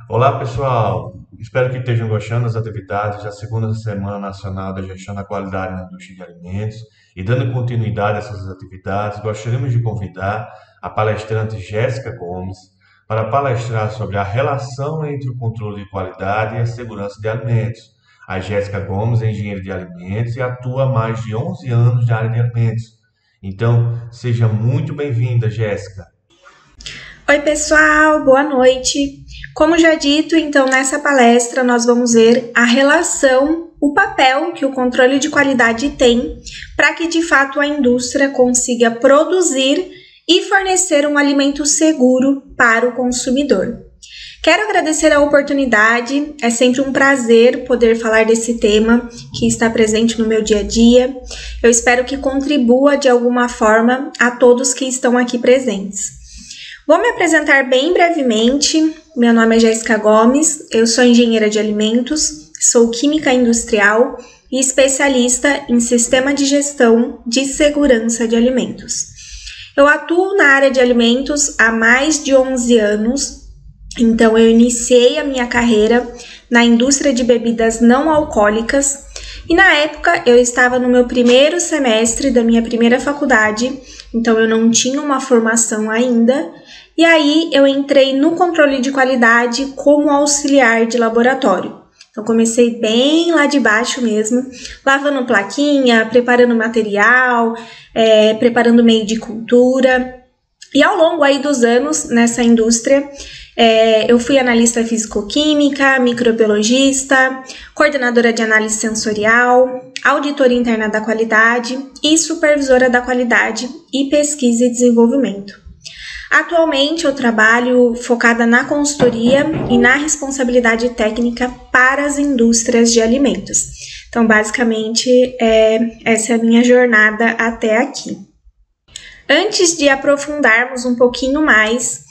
Olá, pessoal. Espero que estejam gostando das atividades da segunda Semana Nacional da Gestão da Qualidade na Indústria de Alimentos. E dando continuidade a essas atividades, gostaríamos de convidar a palestrante Jéssica Gomes para palestrar sobre a relação entre o controle de qualidade e a segurança de alimentos. A Jéssica Gomes é engenheira de alimentos e atua há mais de 11 anos na área de alimentos. Então, seja muito bem-vinda, Jéssica. Oi, pessoal, boa noite. Como já dito, então nessa palestra nós vamos ver a relação, o papel que o controle de qualidade tem para que de fato a indústria consiga produzir e fornecer um alimento seguro para o consumidor. Quero agradecer a oportunidade, é sempre um prazer poder falar desse tema que está presente no meu dia a dia. Eu espero que contribua de alguma forma a todos que estão aqui presentes. Vou me apresentar bem brevemente. Meu nome é Jéssica Gomes, eu sou engenheira de alimentos, sou química industrial e especialista em sistema de gestão de segurança de alimentos. Eu atuo na área de alimentos há mais de 11 anos, então eu iniciei a minha carreira na indústria de bebidas não alcoólicas e na época eu estava no meu primeiro semestre da minha primeira faculdade, então eu não tinha uma formação ainda. E aí eu entrei no controle de qualidade como auxiliar de laboratório. Então comecei bem lá de baixo mesmo, lavando plaquinha, preparando material, preparando meio de cultura. E ao longo aí dos anos nessa indústria, eu fui analista físico-química, microbiologista, coordenadora de análise sensorial, auditora interna da qualidade e supervisora da qualidade e pesquisa e desenvolvimento. Atualmente eu trabalho focada na consultoria e na responsabilidade técnica para as indústrias de alimentos. Então, basicamente, essa é a minha jornada até aqui. Antes de aprofundarmos um pouquinho mais,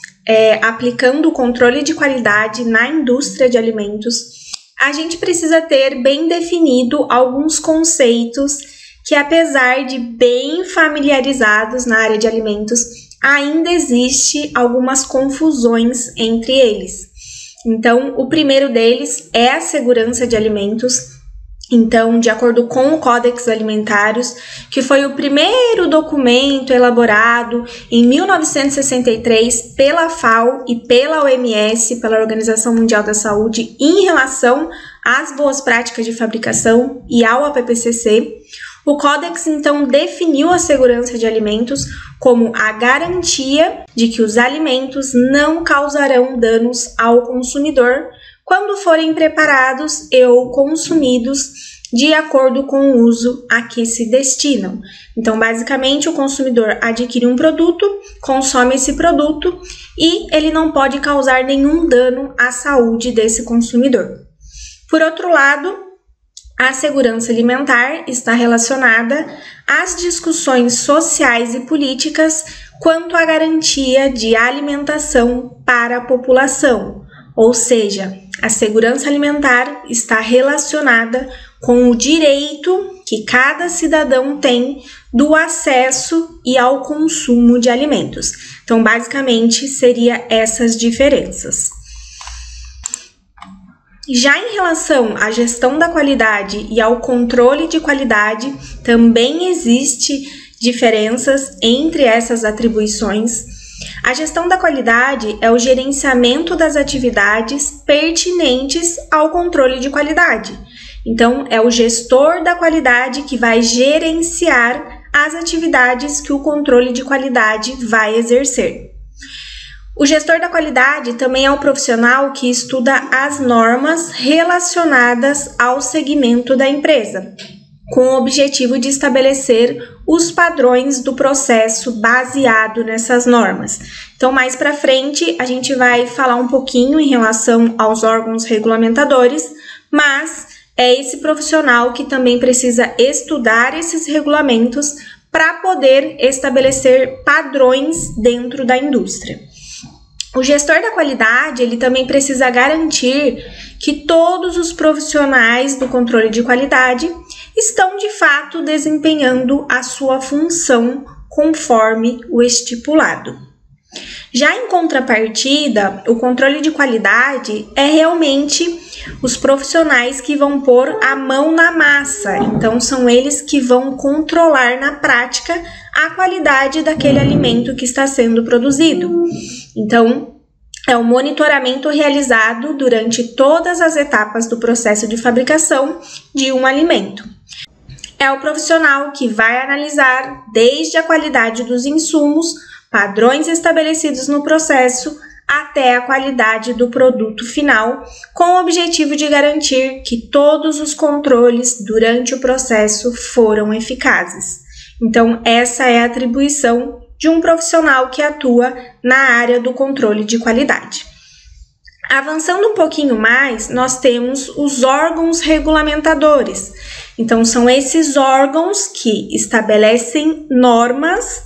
aplicando o controle de qualidade na indústria de alimentos, a gente precisa ter bem definido alguns conceitos que, apesar de bem familiarizados na área de alimentos, ainda existe algumas confusões entre eles. Então, o primeiro deles é a segurança de alimentos. Então, de acordo com o Códex Alimentários, que foi o primeiro documento elaborado em 1963 pela FAO e pela OMS, pela Organização Mundial da Saúde, em relação às boas práticas de fabricação e ao APPCC, o Códex, então, definiu a segurança de alimentos como a garantia de que os alimentos não causarão danos ao consumidor quando forem preparados ou consumidos de acordo com o uso a que se destinam. Então, basicamente, o consumidor adquire um produto, consome esse produto e ele não pode causar nenhum dano à saúde desse consumidor. Por outro lado, a segurança alimentar está relacionada às discussões sociais e políticas quanto à garantia de alimentação para a população, ou seja, a segurança alimentar está relacionada com o direito que cada cidadão tem do acesso e ao consumo de alimentos. Então, basicamente, seriam essas diferenças. Já em relação à gestão da qualidade e ao controle de qualidade, também existe diferenças entre essas atribuições. A gestão da qualidade é o gerenciamento das atividades pertinentes ao controle de qualidade. Então, é o gestor da qualidade que vai gerenciar as atividades que o controle de qualidade vai exercer. O gestor da qualidade também é o profissional que estuda as normas relacionadas ao segmento da empresa, com o objetivo de estabelecer os padrões do processo baseado nessas normas. Então, mais para frente, a gente vai falar um pouquinho em relação aos órgãos regulamentadores, mas é esse profissional que também precisa estudar esses regulamentos para poder estabelecer padrões dentro da indústria. O gestor da qualidade, ele também precisa garantir que todos os profissionais do controle de qualidade estão de fato desempenhando a sua função conforme o estipulado. Já em contrapartida, o controle de qualidade é realmente os profissionais que vão pôr a mão na massa. Então, são eles que vão controlar na prática a qualidade daquele alimento que está sendo produzido. Então, é o monitoramento realizado durante todas as etapas do processo de fabricação de um alimento. É o profissional que vai analisar desde a qualidade dos insumos, padrões estabelecidos no processo, até a qualidade do produto final, com o objetivo de garantir que todos os controles durante o processo foram eficazes. Então, essa é a atribuição de um profissional que atua na área do controle de qualidade. Avançando um pouquinho mais, nós temos os órgãos regulamentadores. Então, são esses órgãos que estabelecem normas,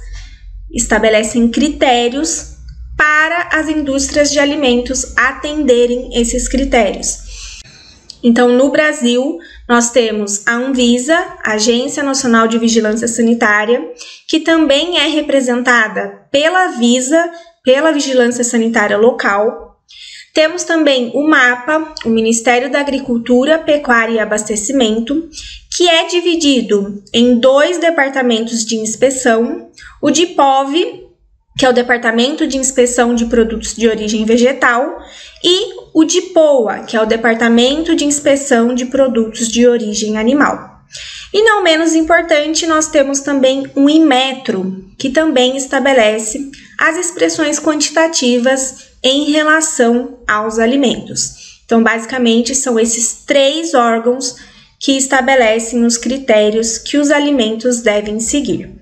estabelecem critérios para as indústrias de alimentos atenderem esses critérios. Então, no Brasil, nós temos a Anvisa, Agência Nacional de Vigilância Sanitária, que também é representada pela Visa, pela Vigilância Sanitária Local. Temos também o MAPA, o Ministério da Agricultura, Pecuária e Abastecimento, que é dividido em 2 departamentos de inspeção, o DIPOV, que é o Departamento de Inspeção de Produtos de Origem Vegetal, e o DIPOA, que é o Departamento de Inspeção de Produtos de Origem Animal. E não menos importante, nós temos também um Inmetro, que também estabelece as expressões quantitativas em relação aos alimentos. Então, basicamente, são esses 3 órgãos que estabelecem os critérios que os alimentos devem seguir.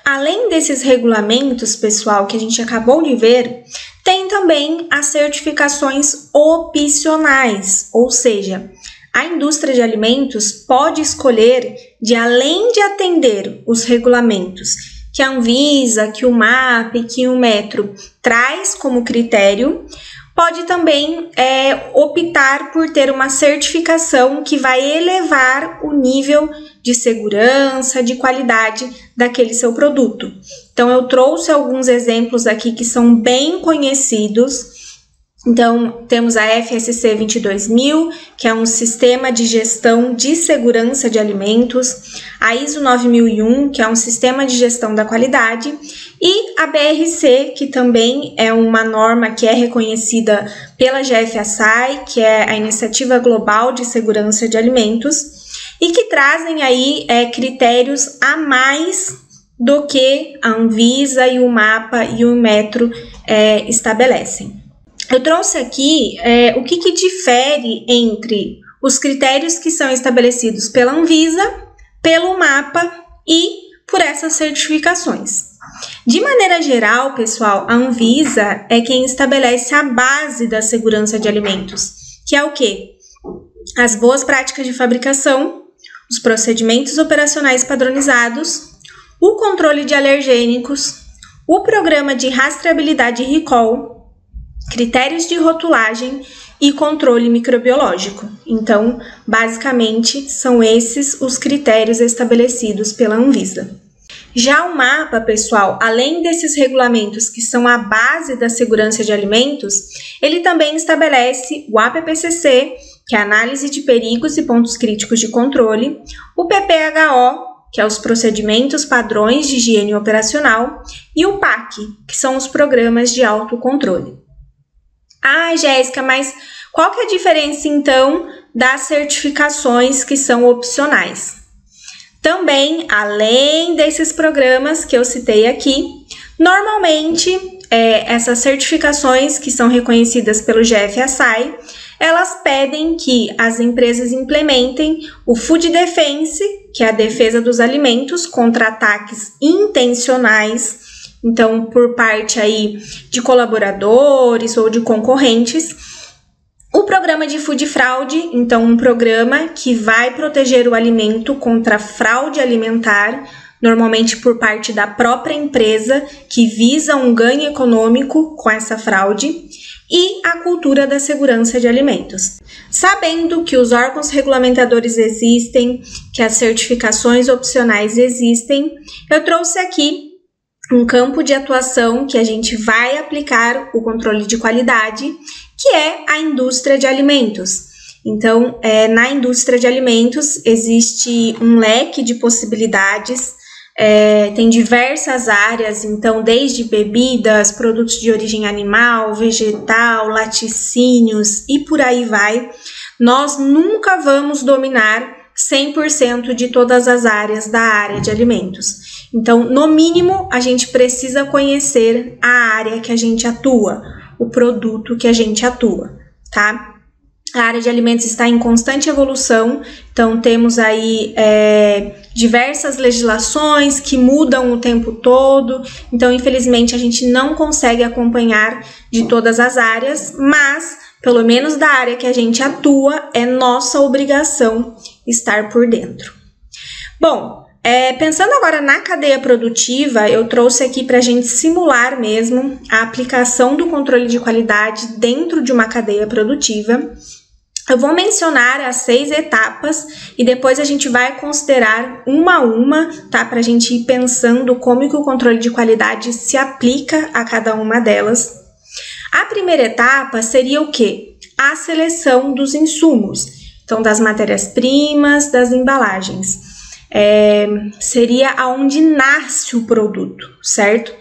Além desses regulamentos, pessoal, que a gente acabou de ver, tem também as certificações opcionais, ou seja, a indústria de alimentos pode escolher, de além de atender os regulamentos que a Anvisa, que o MAP, que o Metro traz como critério, pode também optar por ter uma certificação que vai elevar o nível de segurança, de qualidade daquele seu produto. Então, eu trouxe alguns exemplos aqui que são bem conhecidos. Então, temos a FSC 22000, que é um sistema de gestão de segurança de alimentos, a ISO 9001, que é um sistema de gestão da qualidade, e a BRC, que também é uma norma que é reconhecida pela GFSAI, que é a Iniciativa Global de Segurança de Alimentos, e que trazem aí critérios a mais do que a Anvisa e o MAPA e o Metro estabelecem. Eu trouxe aqui o que difere entre os critérios que são estabelecidos pela Anvisa, pelo MAPA e por essas certificações. De maneira geral, pessoal, a Anvisa é quem estabelece a base da segurança de alimentos, que é o quê? As boas práticas de fabricação, os procedimentos operacionais padronizados, o controle de alergênicos, o programa de rastreabilidade e recall, critérios de rotulagem e controle microbiológico. Então, basicamente, são esses os critérios estabelecidos pela Anvisa. Já o MAPA, pessoal, além desses regulamentos que são a base da segurança de alimentos, ele também estabelece o APPCC, que é a análise de perigos e pontos críticos de controle, o PPHO, que é os procedimentos padrões de higiene operacional, e o PAC, que são os programas de autocontrole. Ah, Jéssica, mas qual que é a diferença, então, das certificações que são opcionais? Também, além desses programas que eu citei aqui, normalmente, essas certificações que são reconhecidas pelo GFSAI, elas pedem que as empresas implementem o Food Defense, que é a defesa dos alimentos contra ataques intencionais, então por parte aí de colaboradores ou de concorrentes. O programa de Food Fraude, então um programa que vai proteger o alimento contra fraude alimentar, normalmente por parte da própria empresa, que visa um ganho econômico com essa fraude, e a cultura da segurança de alimentos. Sabendo que os órgãos regulamentadores existem, que as certificações opcionais existem, eu trouxe aqui um campo de atuação que a gente vai aplicar o controle de qualidade, que é a indústria de alimentos. Então, na indústria de alimentos existe um leque de possibilidades, tem diversas áreas, então desde bebidas, produtos de origem animal, vegetal, laticínios e por aí vai. Nós nunca vamos dominar 100% de todas as áreas da área de alimentos. Então, no mínimo, a gente precisa conhecer a área que a gente atua, o produto que a gente atua, tá? A área de alimentos está em constante evolução, então temos aí diversas legislações que mudam o tempo todo, então infelizmente a gente não consegue acompanhar de todas as áreas, mas pelo menos da área que a gente atua, é nossa obrigação estar por dentro. Bom, pensando agora na cadeia produtiva, eu trouxe aqui para a gente simular mesmo a aplicação do controle de qualidade dentro de uma cadeia produtiva. Eu vou mencionar as 6 etapas e depois a gente vai considerar uma a uma, tá? Para a gente ir pensando como que o controle de qualidade se aplica a cada uma delas. A primeira etapa seria o quê? A seleção dos insumos, então das matérias-primas, das embalagens. Seria aonde nasce o produto, certo?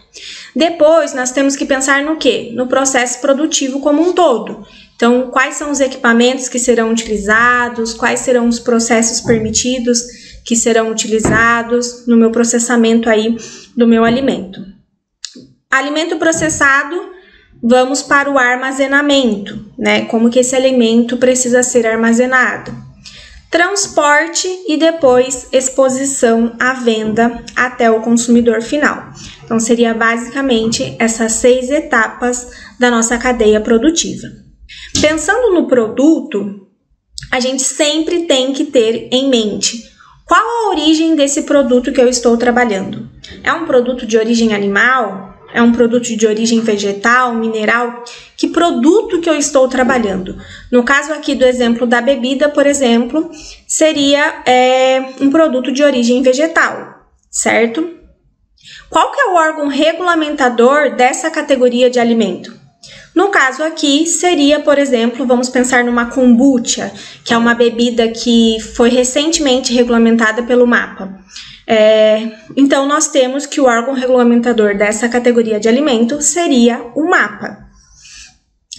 Depois nós temos que pensar no quê? No processo produtivo como um todo. Então, quais são os equipamentos que serão utilizados, quais serão os processos permitidos que serão utilizados no meu processamento aí do meu alimento. Alimento processado, vamos para o armazenamento, né? Como que esse alimento precisa ser armazenado. Transporte e depois exposição à venda até o consumidor final. Então, seria basicamente essas 6 etapas da nossa cadeia produtiva. Pensando no produto, a gente sempre tem que ter em mente qual a origem desse produto que eu estou trabalhando. É um produto de origem animal? É um produto de origem vegetal, mineral? Que produto que eu estou trabalhando? No caso aqui do exemplo da bebida, por exemplo, seria um produto de origem vegetal, certo? Qual que é o órgão regulamentador dessa categoria de alimento? No caso aqui, seria, por exemplo, vamos pensar numa kombucha, que é uma bebida que foi recentemente regulamentada pelo MAPA. Então, nós temos que o órgão regulamentador dessa categoria de alimento seria o MAPA.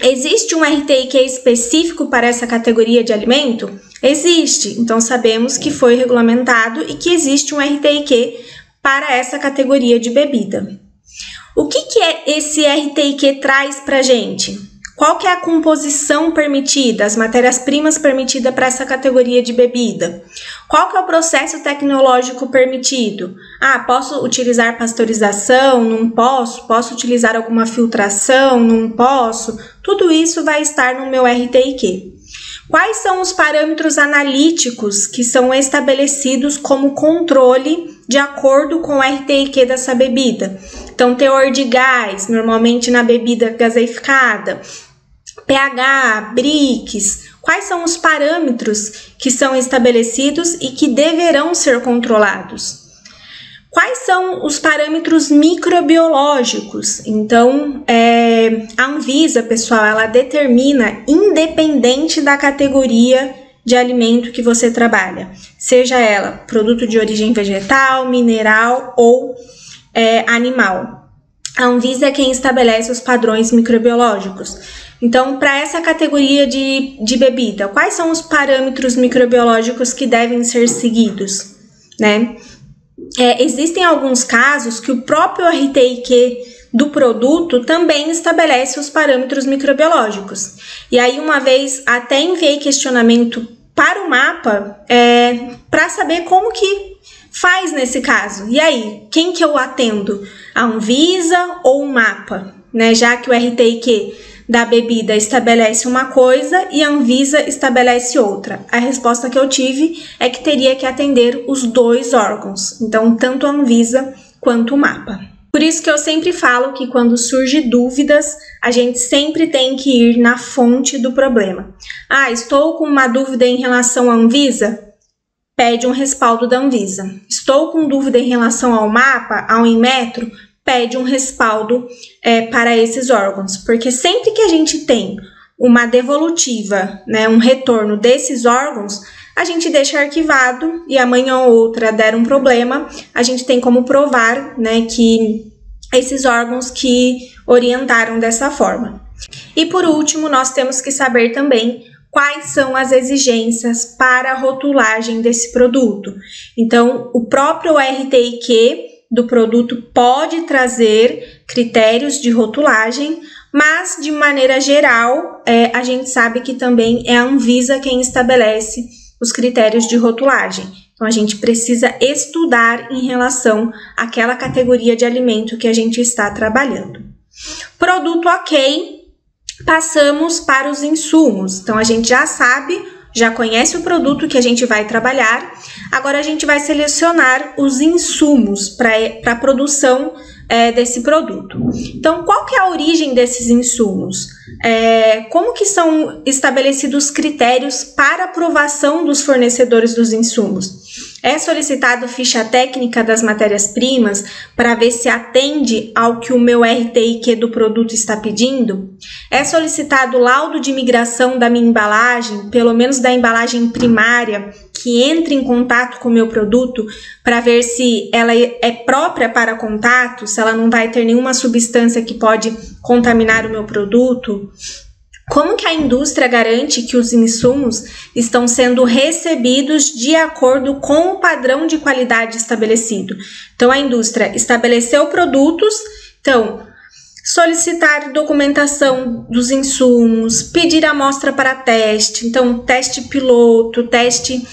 Existe um RTIQ específico para essa categoria de alimento? Existe, então sabemos que foi regulamentado e que existe um RTIQ para essa categoria de bebida. O que esse RTIQ traz para a gente? Qual que é a composição permitida, as matérias-primas permitidas para essa categoria de bebida? Qual que é o processo tecnológico permitido? Posso utilizar pasteurização? Não posso? Posso utilizar alguma filtração? Não posso? Tudo isso vai estar no meu RTIQ. Quais são os parâmetros analíticos que são estabelecidos como controle de acordo com o RTIQ dessa bebida? Então, teor de gás, normalmente na bebida gaseificada, pH, BRICS. Quais são os parâmetros que são estabelecidos e que deverão ser controlados? Quais são os parâmetros microbiológicos? Então, a Anvisa, pessoal, ela determina, independente da categoria de alimento que você trabalha, seja ela produto de origem vegetal, mineral ou animal. A Anvisa é quem estabelece os padrões microbiológicos. Então, para essa categoria de bebida, quais são os parâmetros microbiológicos que devem ser seguidos, né? Existem alguns casos que o próprio RTIQ do produto também estabelece os parâmetros microbiológicos. E aí, uma vez, até enviei questionamento para o MAPA para saber como que faz nesse caso. E aí, quem que eu atendo? A Anvisa ou o MAPA? Né? Já que o RTIQ da bebida estabelece uma coisa e a Anvisa estabelece outra. A resposta que eu tive é que teria que atender os 2 órgãos, então tanto a Anvisa quanto o MAPA. Por isso que eu sempre falo que quando surgem dúvidas, a gente sempre tem que ir na fonte do problema. Estou com uma dúvida em relação à Anvisa? Pede um respaldo da Anvisa. Estou com dúvida em relação ao MAPA, ao Inmetro? pede um respaldo para esses órgãos, porque sempre que a gente tem uma devolutiva, né, um retorno desses órgãos, a gente deixa arquivado e amanhã ou outra der um problema, a gente tem como provar, né, que esses órgãos que orientaram dessa forma. E por último, nós temos que saber também quais são as exigências para a rotulagem desse produto. Então, o próprio RTIQ do produto pode trazer critérios de rotulagem, mas de maneira geral, a gente sabe que também é a Anvisa quem estabelece os critérios de rotulagem. Então, a gente precisa estudar em relação àquela categoria de alimento que a gente está trabalhando. Produto ok, passamos para os insumos. Então, a gente já sabe, já conhece o produto que a gente vai trabalhar. Agora, a gente vai selecionar os insumos para a produção desse produto. Então, qual que é a origem desses insumos? Como que são estabelecidos critérios para aprovação dos fornecedores dos insumos? É solicitado ficha técnica das matérias-primas para ver se atende ao que o meu RTIQ do produto está pedindo? É solicitado laudo de migração da minha embalagem, pelo menos da embalagem primária, que entre em contato com o meu produto, para ver se ela é própria para contato, se ela não vai ter nenhuma substância que pode contaminar o meu produto? Como que a indústria garante que os insumos estão sendo recebidos de acordo com o padrão de qualidade estabelecido? Então, a indústria estabeleceu produtos, então, solicitar documentação dos insumos, pedir amostra para teste, então, teste piloto, teste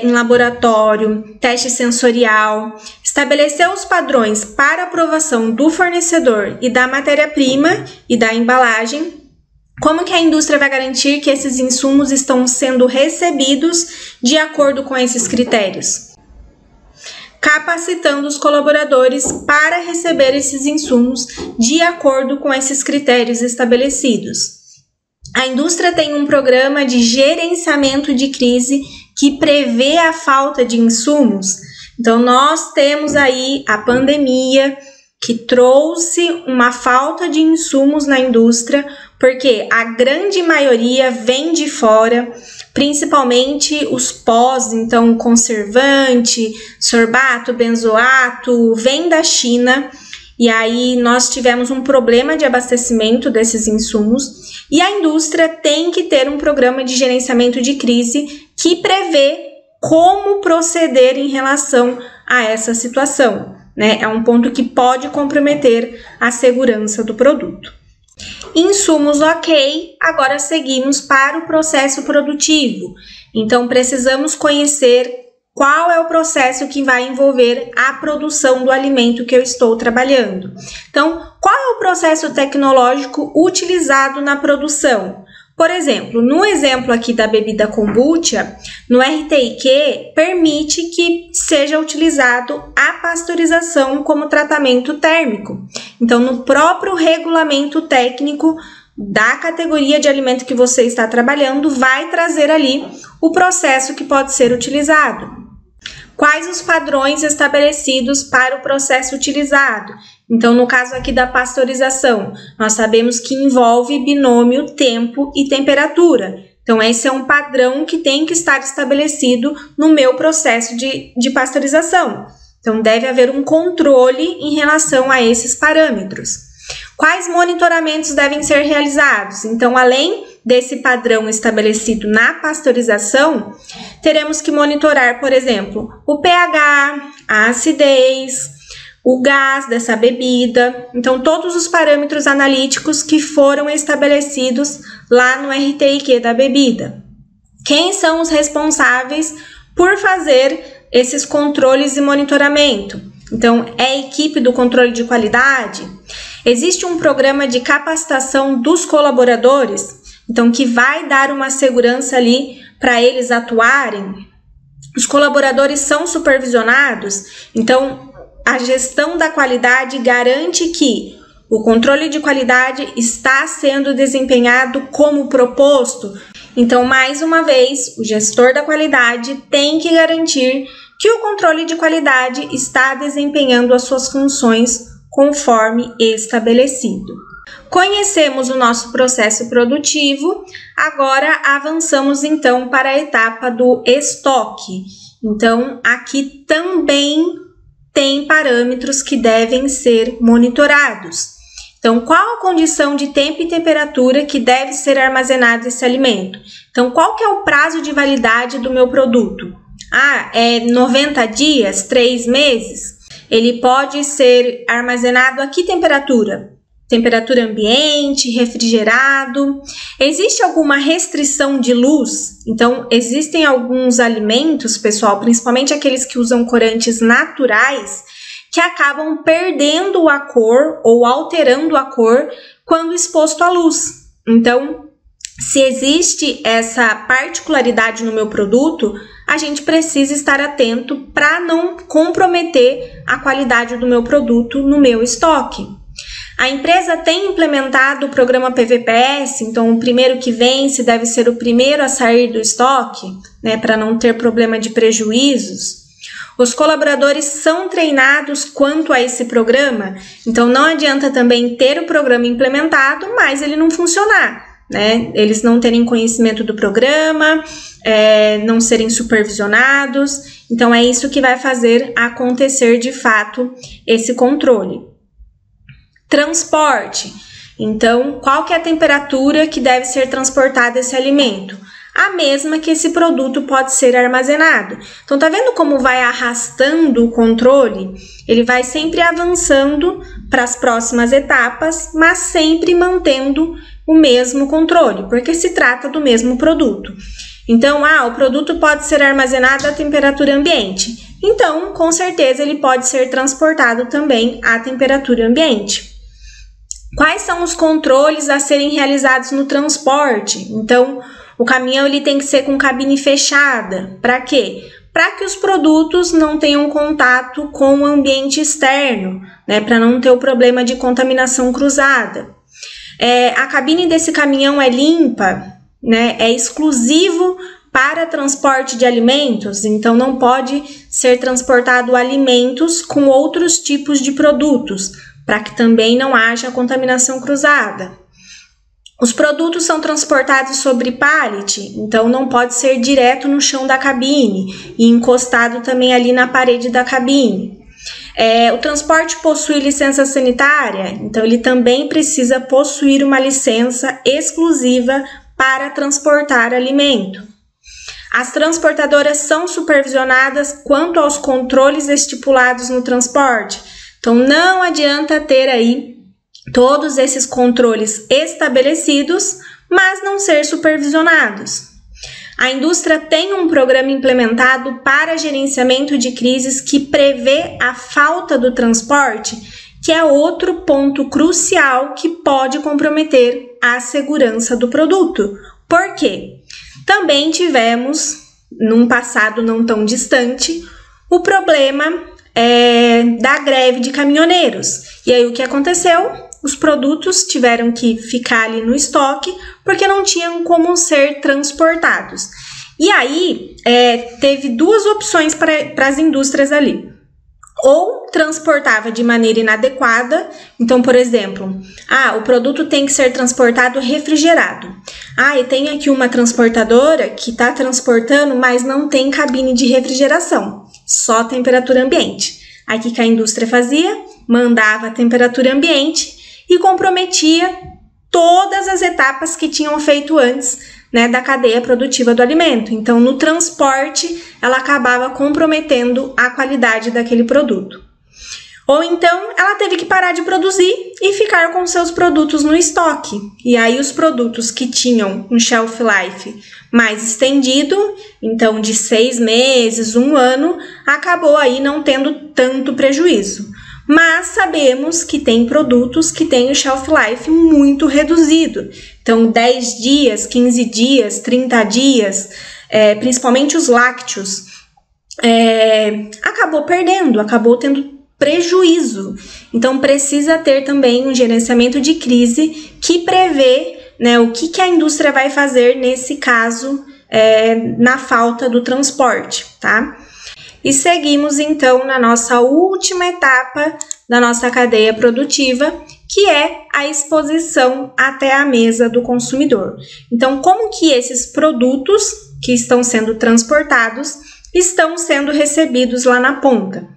em laboratório, teste sensorial, estabelecer os padrões para aprovação do fornecedor e da matéria-prima e da embalagem. Como que a indústria vai garantir que esses insumos estão sendo recebidos de acordo com esses critérios? Capacitando os colaboradores para receber esses insumos de acordo com esses critérios estabelecidos. A indústria tem um programa de gerenciamento de crise que prevê a falta de insumos. Então, nós temos aí a pandemia que trouxe uma falta de insumos na indústria, porque a grande maioria vem de fora, principalmente os pós, então conservante, sorbato, benzoato, vem da China, e aí nós tivemos um problema de abastecimento desses insumos, e a indústria tem que ter um programa de gerenciamento de crise que prevê como proceder em relação a essa situação, né? É um ponto que pode comprometer a segurança do produto. Insumos ok, agora seguimos para o processo produtivo. Então, precisamos conhecer qual é o processo que vai envolver a produção do alimento que eu estou trabalhando. Então, qual é o processo tecnológico utilizado na produção? Por exemplo, no exemplo aqui da bebida kombucha, no RTIQ permite que seja utilizado a pasteurização como tratamento térmico. Então, no próprio regulamento técnico da categoria de alimento que você está trabalhando, vai trazer ali o processo que pode ser utilizado. Quais os padrões estabelecidos para o processo utilizado? Então, no caso aqui da pasteurização, nós sabemos que envolve binômio tempo e temperatura. Então, esse é um padrão que tem que estar estabelecido no meu processo de pasteurização. Então, deve haver um controle em relação a esses parâmetros. Quais monitoramentos devem ser realizados? Então, além desse padrão estabelecido na pasteurização, teremos que monitorar, por exemplo, o pH, a acidez, o gás dessa bebida. Então, todos os parâmetros analíticos que foram estabelecidos lá no RTIQ da bebida. Quem são os responsáveis por fazer esses controles e monitoramento? Então, é a equipe do controle de qualidade? Existe um programa de capacitação dos colaboradores, então que vai dar uma segurança ali para eles atuarem. Os colaboradores são supervisionados, então a gestão da qualidade garante que o controle de qualidade está sendo desempenhado como proposto. Então, mais uma vez, o gestor da qualidade tem que garantir que o controle de qualidade está desempenhando as suas funções conforme estabelecido. Conhecemos o nosso processo produtivo, agora avançamos então para a etapa do estoque. Então, aqui também tem parâmetros que devem ser monitorados. Então, qual a condição de tempo e temperatura que deve ser armazenado esse alimento? Então, qual que é o prazo de validade do meu produto? É 90 dias, 3 meses? Ele pode ser armazenado a que temperatura? Temperatura ambiente, refrigerado. Existe alguma restrição de luz? Então, existem alguns alimentos, pessoal, principalmente aqueles que usam corantes naturais, que acabam perdendo a cor ou alterando a cor quando exposto à luz. Então, se existe essa particularidade no meu produto, a gente precisa estar atento para não comprometer a qualidade do meu produto no meu estoque. A empresa tem implementado o programa PVPS, então o primeiro que vence deve ser o primeiro a sair do estoque, né, para não ter problema de prejuízos. Os colaboradores são treinados quanto a esse programa, então não adianta também ter o programa implementado, mas ele não funcionar, né? Eles não terem conhecimento do programa, não serem supervisionados, então é isso que vai fazer acontecer de fato esse controle. Transporte. Então, qual que é a temperatura que deve ser transportado esse alimento? A mesma que esse produto pode ser armazenado. Então, tá vendo como vai arrastando o controle? Ele vai sempre avançando para as próximas etapas, mas sempre mantendo o mesmo controle, porque se trata do mesmo produto. Então, o produto pode ser armazenado à temperatura ambiente. Então, com certeza, ele pode ser transportado também à temperatura ambiente. Quais são os controles a serem realizados no transporte? Então, o caminhão ele tem que ser com cabine fechada. Para quê? Para que os produtos não tenham contato com o ambiente externo, né? Para não ter o problema de contaminação cruzada. A cabine desse caminhão é limpa, né? É exclusivo para transporte de alimentos, então não pode ser transportado alimentos com outros tipos de produtos, para que também não haja contaminação cruzada. Os produtos são transportados sobre pallet, então não pode ser direto no chão da cabine e encostado também ali na parede da cabine. O transporte possui licença sanitária, então ele também precisa possuir uma licença exclusiva para transportar alimento. As transportadoras são supervisionadas quanto aos controles estipulados no transporte. Então, não adianta ter aí todos esses controles estabelecidos, mas não ser supervisionados. A indústria tem um programa implementado para gerenciamento de crises que prevê a falta do transporte, que é outro ponto crucial que pode comprometer a segurança do produto. Por quê? Também tivemos, num passado não tão distante, o problema da greve de caminhoneiros. E aí o que aconteceu? Os produtos tiveram que ficar ali no estoque porque não tinham como ser transportados. E aí teve duas opções para as indústrias ali. Ou transportava de maneira inadequada, então, por exemplo, o produto tem que ser transportado refrigerado. E tem aqui uma transportadora que está transportando, mas não tem cabine de refrigeração, só temperatura ambiente. Aí o que a indústria fazia? Mandava a temperatura ambiente e comprometia todas as etapas que tinham feito antes, né, da cadeia produtiva do alimento. Então, no transporte, ela acabava comprometendo a qualidade daquele produto. Ou então, ela teve que parar de produzir e ficar com seus produtos no estoque. E aí, os produtos que tinham um shelf life mais estendido, então de 6 meses, 1 ano, acabou aí não tendo tanto prejuízo. Mas sabemos que tem produtos que têm o shelf life muito reduzido. Então, 10 dias, 15 dias, 30 dias, principalmente os lácteos, acabou perdendo, acabou tendo prejuízo. Então, precisa ter também um gerenciamento de crise que prevê, né, o que a indústria vai fazer nesse caso, na falta do transporte, tá? e seguimos então na nossa última etapa da nossa cadeia produtiva, que é a exposição até a mesa do consumidor. Então, como que esses produtos que estão sendo transportados estão sendo recebidos lá na ponta?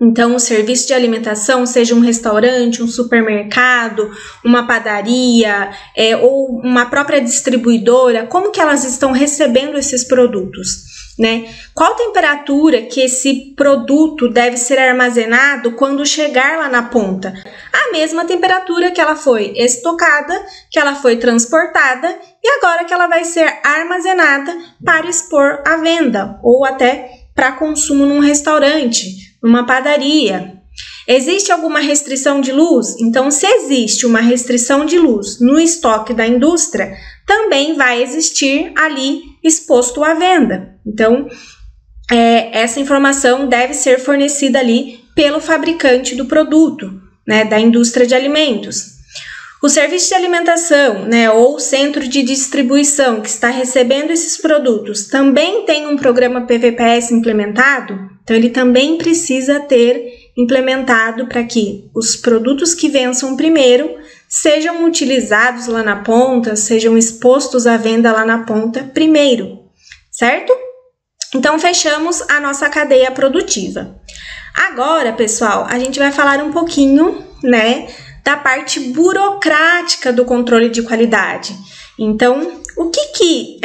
Então, o serviço de alimentação, seja um restaurante, um supermercado, uma padaria, ou uma própria distribuidora, como que elas estão recebendo esses produtos, né? Qual temperatura que esse produto deve ser armazenado quando chegar lá na ponta? A mesma temperatura que ela foi estocada, que ela foi transportada e agora que ela vai ser armazenada para expor à venda ou até para consumo num restaurante, numa padaria. Existe alguma restrição de luz? Então, se existe uma restrição de luz no estoque da indústria, também vai existir ali exposto à venda. Então, essa informação deve ser fornecida ali pelo fabricante do produto, né, da indústria de alimentos. O serviço de alimentação, né, ou centro de distribuição que está recebendo esses produtos também tem um programa PVPS implementado, então ele também precisa ter implementado para que os produtos que vençam primeiro sejam utilizados lá na ponta, sejam expostos à venda lá na ponta primeiro, certo? Então, fechamos a nossa cadeia produtiva. Agora, pessoal, a gente vai falar um pouquinho, né, da parte burocrática do controle de qualidade. Então, o que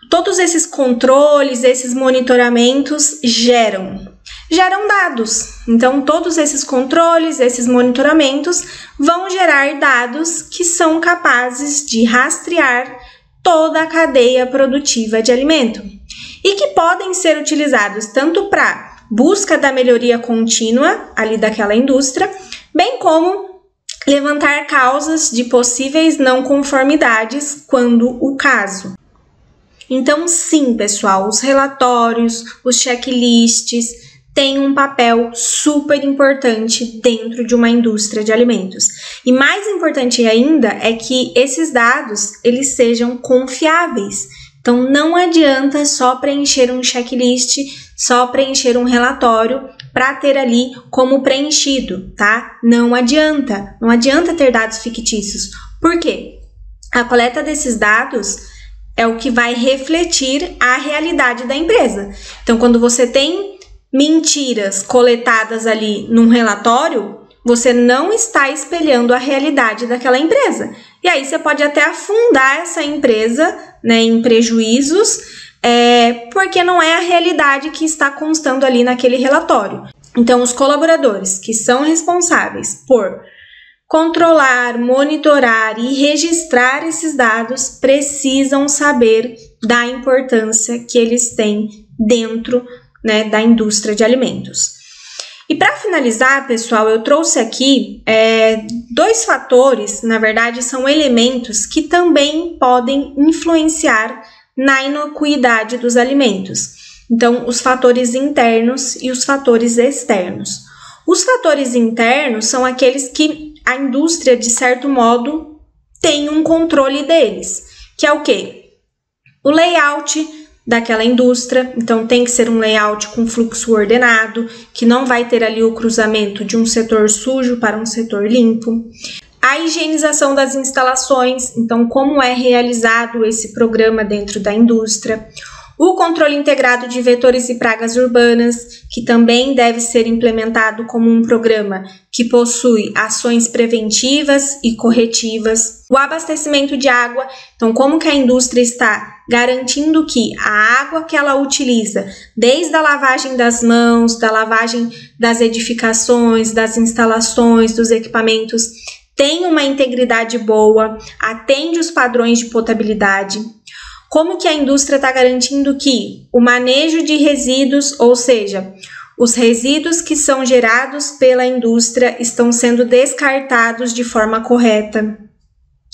todos esses controles, esses monitoramentos geram? Geram dados. Então, todos esses controles, esses monitoramentos vão gerar dados que são capazes de rastrear toda a cadeia produtiva de alimento e que podem ser utilizados tanto para busca da melhoria contínua ali daquela indústria, bem como levantar causas de possíveis não conformidades quando o caso. Então, sim, pessoal, os relatórios, os checklists têm um papel super importante dentro de uma indústria de alimentos. E mais importante ainda é que esses dados eles sejam confiáveis. Então, não adianta só preencher um checklist, só preencher um relatório para ter ali como preenchido, tá? Não adianta ter dados fictícios. Por quê? A coleta desses dados é o que vai refletir a realidade da empresa. Então, quando você tem mentiras coletadas ali num relatório, você não está espelhando a realidade daquela empresa. E aí você pode até afundar essa empresa, né, em prejuízos, porque não é a realidade que está constando ali naquele relatório. Então, os colaboradores que são responsáveis por controlar, monitorar e registrar esses dados precisam saber da importância que eles têm dentro, né, da indústria de alimentos. E para finalizar, pessoal, eu trouxe aqui dois fatores, na verdade são elementos que também podem influenciar na inocuidade dos alimentos. Então, os fatores internos e os fatores externos. Os fatores internos são aqueles que a indústria, de certo modo, tem um controle deles, que é o quê? O layout daquela indústria, então tem que ser um layout com fluxo ordenado, que não vai ter ali o cruzamento de um setor sujo para um setor limpo. A higienização das instalações, então como é realizado esse programa dentro da indústria. O controle integrado de vetores e pragas urbanas, que também deve ser implementado como um programa que possui ações preventivas e corretivas. O abastecimento de água, então como que a indústria está garantindo que a água que ela utiliza, desde a lavagem das mãos, da lavagem das edificações, das instalações, dos equipamentos, tem uma integridade boa, atende os padrões de potabilidade. Como que a indústria está garantindo que o manejo de resíduos, ou seja, os resíduos que são gerados pela indústria estão sendo descartados de forma correta?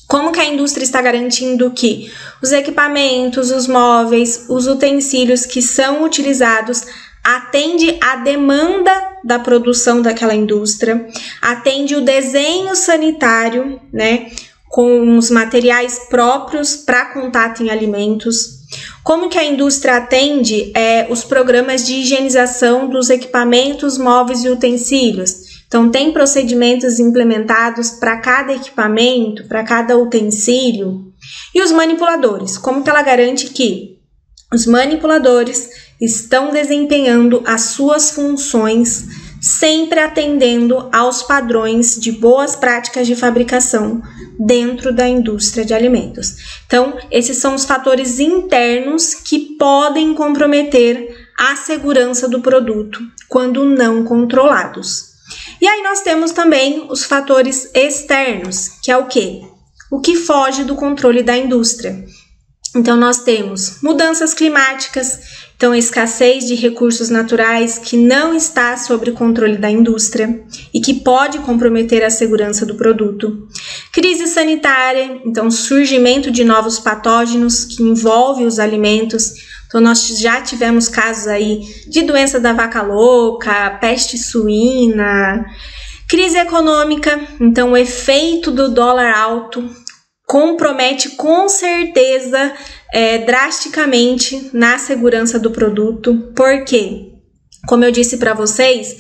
Como que a indústria está garantindo que os equipamentos, os móveis, os utensílios que são utilizados atende a demanda da produção daquela indústria, atende o desenho sanitário, né, com os materiais próprios para contato em alimentos? Como que a indústria atende os programas de higienização dos equipamentos, móveis e utensílios? Então, tem procedimentos implementados para cada equipamento, para cada utensílio. E os manipuladores, como que ela garante que os manipuladores estão desempenhando as suas funções, sempre atendendo aos padrões de boas práticas de fabricação dentro da indústria de alimentos. Então, esses são os fatores internos que podem comprometer a segurança do produto quando não controlados. E aí nós temos também os fatores externos, que é o quê? O que foge do controle da indústria. Então, nós temos mudanças climáticas, então a escassez de recursos naturais que não está sob o controle da indústria e que pode comprometer a segurança do produto. Crise sanitária, então surgimento de novos patógenos que envolvem os alimentos. Então, nós já tivemos casos aí de doença da vaca louca, peste suína. Crise econômica, então o efeito do dólar alto compromete com certeza drasticamente na segurança do produto. Por quê? Como eu disse para vocês,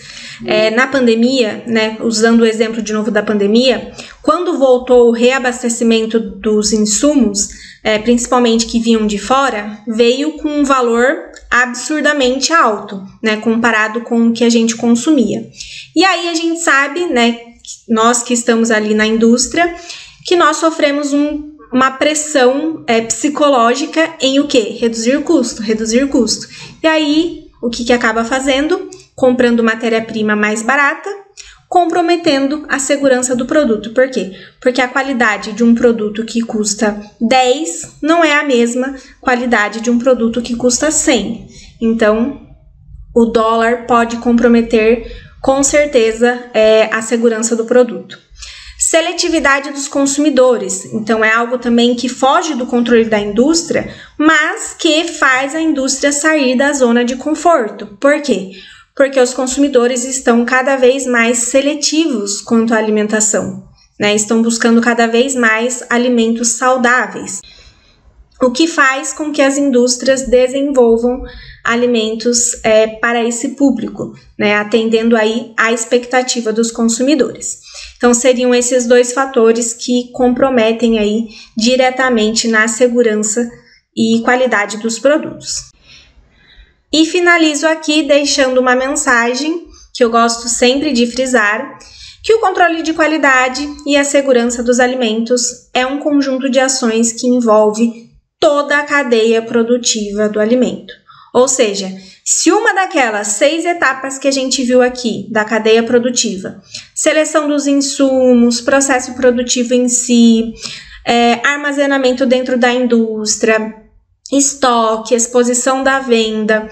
na pandemia, né, usando o exemplo de novo da pandemia, quando voltou o reabastecimento dos insumos, principalmente que vinham de fora, veio com um valor absurdamente alto, né, comparado com o que a gente consumia. E aí a gente sabe, né, nós que estamos ali na indústria, que nós sofremos uma pressão psicológica em o quê? Reduzir custo. E aí, o que acaba fazendo? Comprando matéria-prima mais barata, comprometendo a segurança do produto. Por quê? Porque a qualidade de um produto que custa 10 não é a mesma qualidade de um produto que custa 100. Então, o dólar pode comprometer, com certeza, a segurança do produto. Seletividade dos consumidores, então é algo também que foge do controle da indústria, mas que faz a indústria sair da zona de conforto. Por quê? Porque os consumidores estão cada vez mais seletivos quanto à alimentação, né? Estão buscando cada vez mais alimentos saudáveis, o que faz com que as indústrias desenvolvam alimentos para esse público, né? Atendendo aí à expectativa dos consumidores. Então, seriam esses dois fatores que comprometem aí diretamente na segurança e qualidade dos produtos. E finalizo aqui deixando uma mensagem que eu gosto sempre de frisar, que o controle de qualidade e a segurança dos alimentos é um conjunto de ações que envolve toda a cadeia produtiva do alimento. Ou seja, se uma daquelas 6 etapas que a gente viu aqui da cadeia produtiva, seleção dos insumos, processo produtivo em si, armazenamento dentro da indústria, estoque, exposição da venda,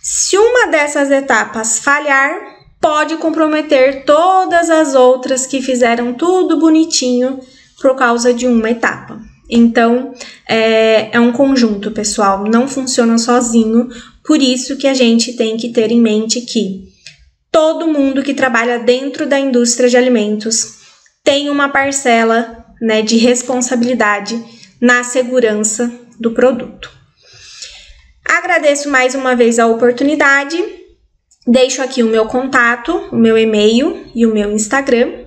se uma dessas etapas falhar, pode comprometer todas as outras que fizeram tudo bonitinho por causa de uma etapa. Então, é um conjunto, pessoal, não funciona sozinho, por isso que a gente tem que ter em mente que todo mundo que trabalha dentro da indústria de alimentos tem uma parcela, né, de responsabilidade na segurança do produto. Agradeço mais uma vez a oportunidade, deixo aqui o meu contato, o meu e-mail e o meu Instagram.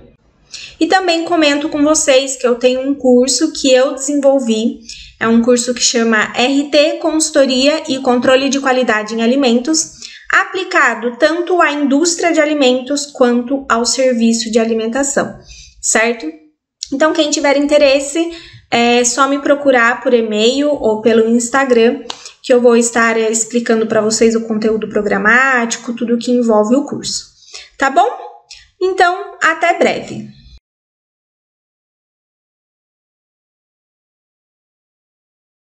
E também comento com vocês que eu tenho um curso que eu desenvolvi, é um curso que chama RT Consultoria e Controle de Qualidade em Alimentos, aplicado tanto à indústria de alimentos quanto ao serviço de alimentação, certo? Então, quem tiver interesse, é só me procurar por e-mail ou pelo Instagram, que eu vou estar explicando para vocês o conteúdo programático, tudo que envolve o curso. Tá bom? Então, até breve!